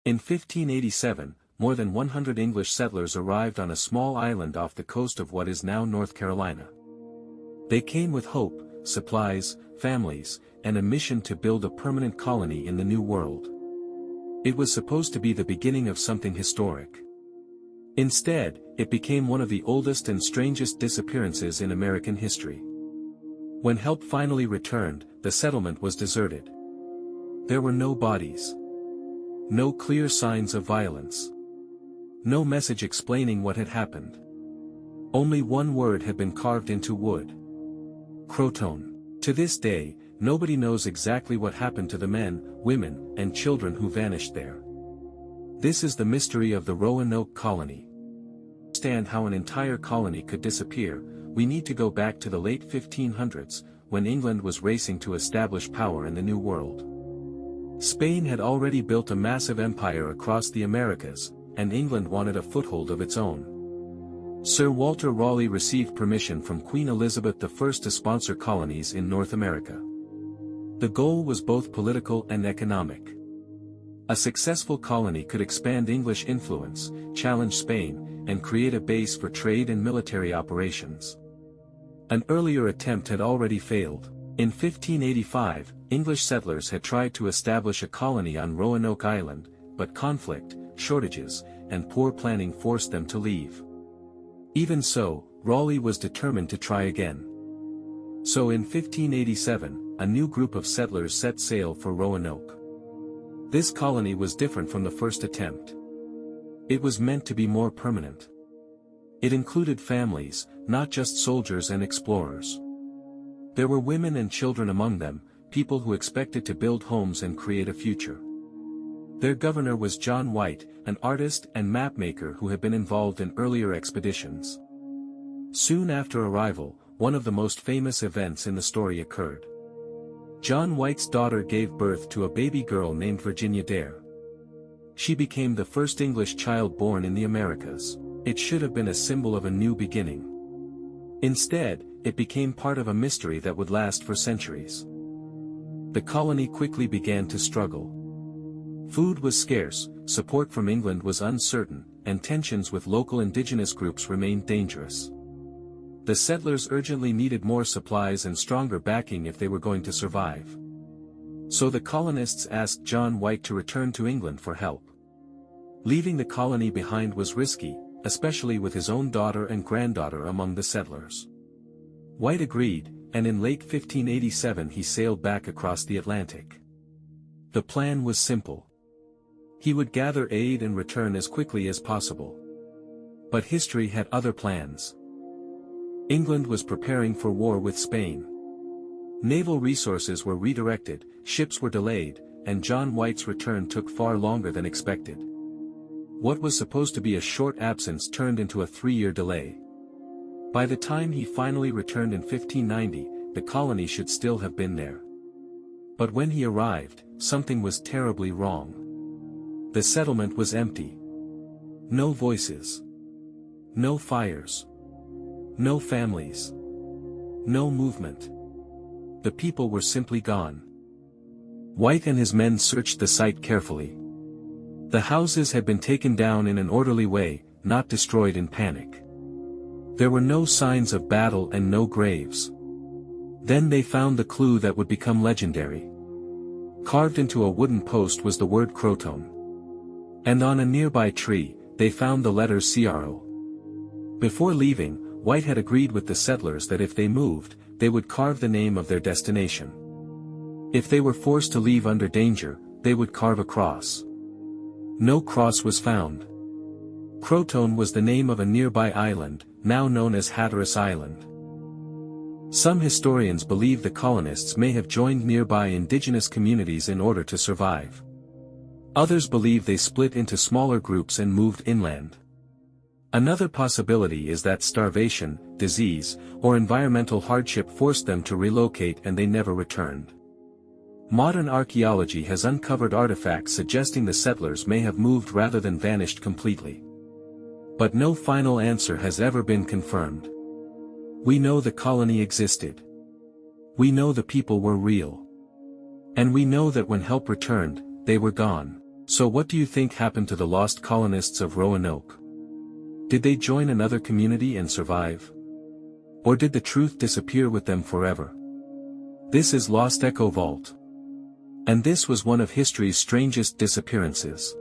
In 1587, more than 100 English settlers arrived on a small island off the coast of what is now North Carolina. They came with hope, supplies, families, and a mission to build a permanent colony in the New World. It was supposed to be the beginning of something historic. Instead, it became one of the oldest and strangest disappearances in American history. When help finally returned, the settlement was deserted. There were no bodies. No clear signs of violence. No message explaining what had happened. Only one word had been carved into wood. Croatoan. To this day, nobody knows exactly what happened to the men, women, and children who vanished there. This is the mystery of the Roanoke Colony. To understand how an entire colony could disappear, we need to go back to the late 1500s, when England was racing to establish power in the New World. Spain had already built a massive empire across the Americas, and England wanted a foothold of its own. Sir Walter Raleigh received permission from Queen Elizabeth I to sponsor colonies in North America. The goal was both political and economic. A successful colony could expand English influence, challenge Spain, and create a base for trade and military operations. An earlier attempt had already failed. In 1585, English settlers had tried to establish a colony on Roanoke Island, but conflict, shortages, and poor planning forced them to leave. Even so, Raleigh was determined to try again. So in 1587, a new group of settlers set sail for Roanoke. This colony was different from the first attempt. It was meant to be more permanent. It included families, not just soldiers and explorers. There were women and children among them, people who expected to build homes and create a future. Their governor was John White, an artist and mapmaker who had been involved in earlier expeditions. Soon after arrival, one of the most famous events in the story occurred. John White's daughter gave birth to a baby girl named Virginia Dare. She became the first English child born in the Americas. It should have been a symbol of a new beginning. Instead, it became part of a mystery that would last for centuries. The colony quickly began to struggle. Food was scarce, support from England was uncertain, and tensions with local indigenous groups remained dangerous. The settlers urgently needed more supplies and stronger backing if they were going to survive. So the colonists asked John White to return to England for help. Leaving the colony behind was risky, especially with his own daughter and granddaughter among the settlers. White agreed, and in late 1587 he sailed back across the Atlantic. The plan was simple. He would gather aid and return as quickly as possible. But history had other plans. England was preparing for war with Spain. Naval resources were redirected, ships were delayed, and John White's return took far longer than expected. What was supposed to be a short absence turned into a 3-year delay. By the time he finally returned in 1590, the colony should still have been there. But when he arrived, something was terribly wrong. The settlement was empty. No voices. No fires. No families. No movement. The people were simply gone. White and his men searched the site carefully. The houses had been taken down in an orderly way, not destroyed in panic. There were no signs of battle and no graves. Then they found the clue that would become legendary. Carved into a wooden post was the word Croatoan. And on a nearby tree, they found the letter CRO. Before leaving, White had agreed with the settlers that if they moved, they would carve the name of their destination. If they were forced to leave under danger, they would carve a cross. No cross was found. Croatoan was the name of a nearby island, now known as Hatteras Island. Some historians believe the colonists may have joined nearby indigenous communities in order to survive. Others believe they split into smaller groups and moved inland. Another possibility is that starvation, disease, or environmental hardship forced them to relocate and they never returned. Modern archaeology has uncovered artifacts suggesting the settlers may have moved rather than vanished completely. But no final answer has ever been confirmed. We know the colony existed. We know the people were real. And we know that when help returned, they were gone. So what do you think happened to the lost colonists of Roanoke? Did they join another community and survive? Or did the truth disappear with them forever? This is LostEcho Vault. And this was one of history's strangest disappearances.